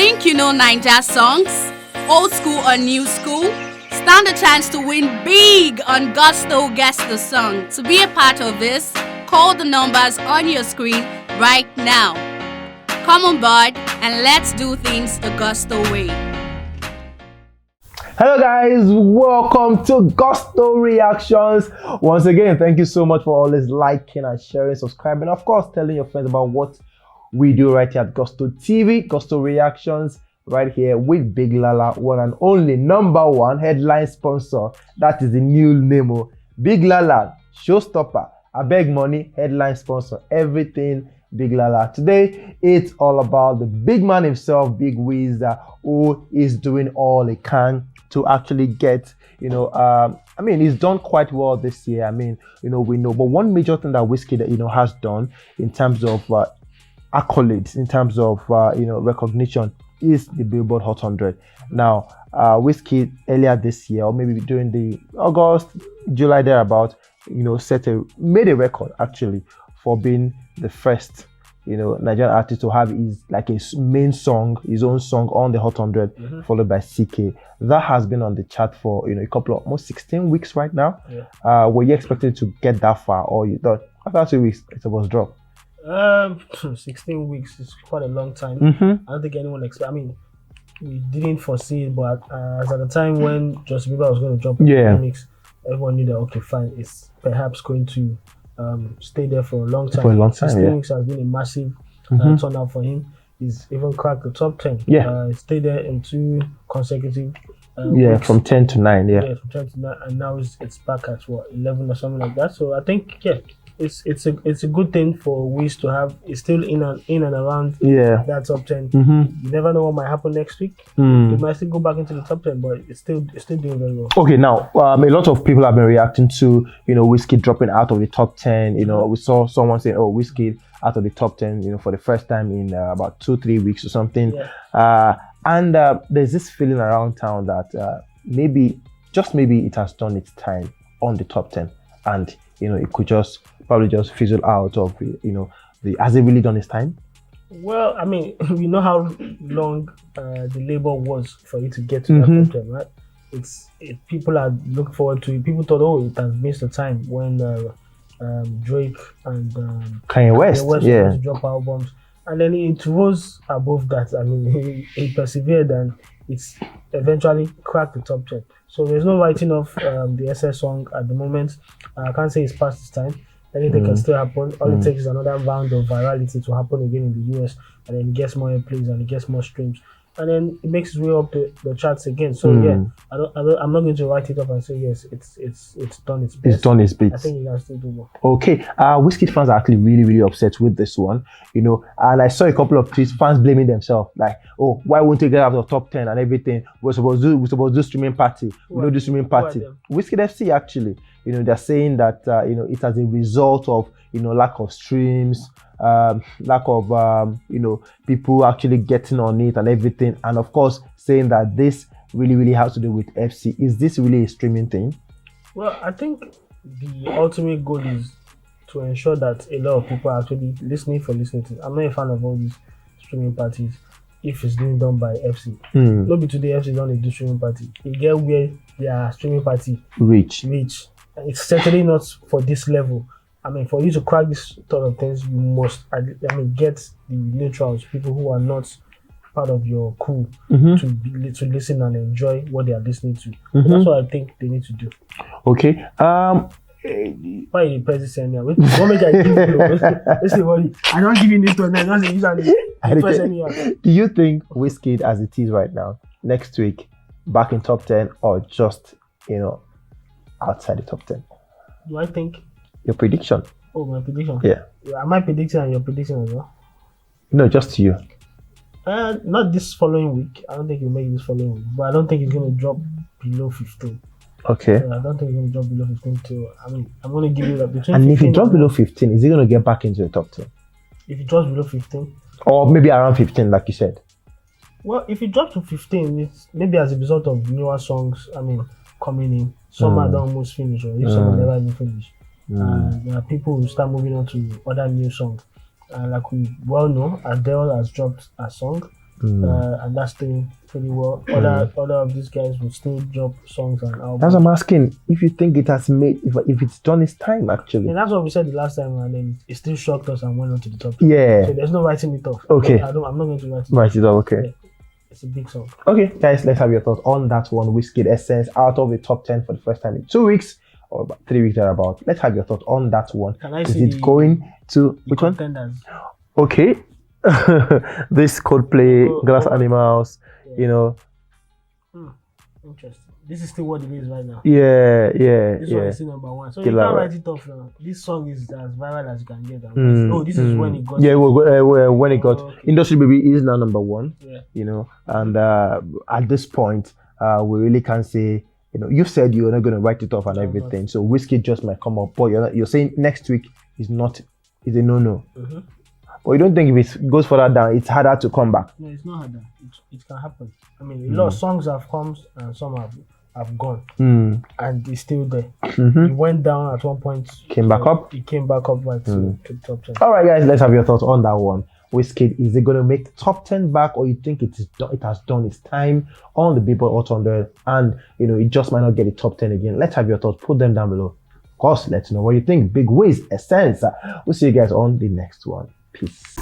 Think you know Ninja songs? Old school or new school? Stand a chance to win big on Gusto Guess the Song. To be a part of this, call the numbers on your screen right now. Come on board and let's do things the Gusto way. Hello guys, welcome to Gusto Reactions. Once again, thank you so much for always liking and sharing, subscribing, and of course telling your friends about what we do right here at Gusto TV, Gusto Reactions, right here with Big Lala, one and only #1 headline sponsor. That is the new name. Big Lala, showstopper, I beg money, headline sponsor, everything Big Lala. Today, it's all about the big man himself, Big WIZ, who is doing all he can to actually get, he's done quite well this year. We know, but one major thing that Wizkid, has done in terms of accolades, in terms of recognition, is the BillBoard Hot 100. Now, Wizkid earlier this year, or maybe during the August, July thereabout, made a record actually for being the first, Nigerian artist to have his main song, his own song on the Hot 100, followed by CK. That has been on the chart for a couple of almost 16 weeks right now. Yeah. Were you expected to get that far, or you thought after 2 weeks it was dropped? 16 weeks is quite a long time. I don't think anyone we didn't foresee it, but as at the time when Justin Bieber was going to drop the remix, everyone knew that okay, fine, it's perhaps going to stay there for a long time. 16 weeks has been a massive turnout for him. He's even cracked the top 10. Stayed there in 2 consecutive weeks. From 10 to 9. From 10 to 9, and now it's back at 11 or something like that. So I think it's a good thing for WIZ to have. It's still in and around that top 10. You never know what might happen next week. They might still go back into the top 10, but it's still doing very well. Okay, now a lot of people have been reacting to Wizkid dropping out of the top 10. We saw someone saying, "Oh, Wizkid out of the top 10," for the first time in about 2-3 weeks or something. And there's this feeling around town that maybe it has done its time on the top 10, and it could probably just fizzle out of has it really done its time? Well, we know how long the labor was for you to get to that top 10, right? People are looking forward to it. People thought, oh, it has missed the time when Drake and Kanye West were to drop albums, and then it rose above that. It persevered and it's eventually cracked the top 10. So there's no writing off the SS song at the moment. I can't say it's past its time. Anything can still happen. All it takes is another round of virality to happen again in the US, and then it gets more plays and it gets more streams, and then it makes its way up the charts again. So I'm not going to write it up and say yes, it's done its best. It's done its bit. I think it can still do more. Okay, Wizkid fans are actually really, really upset with this one, and I saw a couple of tweets, fans blaming themselves, like, oh, why won't you get out of the top 10 and everything? We're supposed to do streaming party. We don't do streaming party. Wizkid FC actually, they're saying that it's as a result of lack of streams, lack of people actually getting on it and everything, and of course saying that this really has to do with FC. Is this really a streaming thing? Well, I think the ultimate goal is to ensure that a lot of people are actually listening to it. I'm not a fan of all these streaming parties if it's being done by FC. Maybe today FC don't do streaming party. You get where their streaming party reach. It's certainly not for this level. For you to crack this sort of things, you must, get the neutrals, people who are not part of your crew, to listen and enjoy what they are listening to. So that's what I think they need to do. Okay. Why are you pressing anyhow? What make I give you? I don't give you this one. I don't usually press anyhow. Do you think Wizkid, as it is right now, next week back in top 10, or just outside the top 10? Do I think? Your prediction? Oh, my prediction? Yeah. Am I predicting and your prediction as well? No, just you. Not this following week. I don't think he'll make it this following week, but I don't think he's going to drop below 15. Okay. I don't think he's going to drop below 15 too. I'm going to give you that between. And if he drops below 15, is he going to get back into the top 10? If he drops below 15, or maybe around 15, like you said. Well, if he drops to 15, it's maybe as a result of newer songs. Coming in. Some are almost finished, or if some are never even finished. There are people who start moving on to other new songs. Like we well know, Adele has dropped a song. and that's doing pretty well. Other of these guys will still drop songs and albums. That's what I'm asking. If you think it has made, if it's done its time, actually. And that's what we said the last time, and then it still shocked us and went on to the top. Yeah. So there's no writing it off. Okay. I'm not going to write it. Write it off. Okay. Yeah. It's a big song. Okay, guys, let's have your thoughts on that one. Wizkid Essence out of the top 10 for the first time in 2 weeks or about 3 weeks thereabout. Let's have your thoughts on that one. Can I Is see it going to which one? Contenders? Okay. This Coldplay, Glass Animals, you know. Interesting. This is still what it is right now. Yeah. This one is still number one. So you can't write it off now. This song is as viral as you can get. This is when it got. Yeah, when it got. Okay. Industry Baby is now number one. Yeah. You know, and at this point, we really can't say. You know, you said you're not going to write it off and everything. So Wizkid just might come up, but you're saying next week is a no. But you don't think if it goes further down, it's harder to come back? No, it's not harder. It can happen. I mean, a lot of songs have come and some have gone, and it's still there. It went down at one point. Came back up. It came back up right to the top 10. All right, guys, let's have your thoughts on that one. Wizkid, is it going to make top 10 back, or you think it has done its time on the BillBoard Hot 100, and you know it just might not get the top 10 again? Let's have your thoughts. Put them down below. Of course, let us know what you think. Big Wiz Essence. We'll see you guys on the next one. Peace.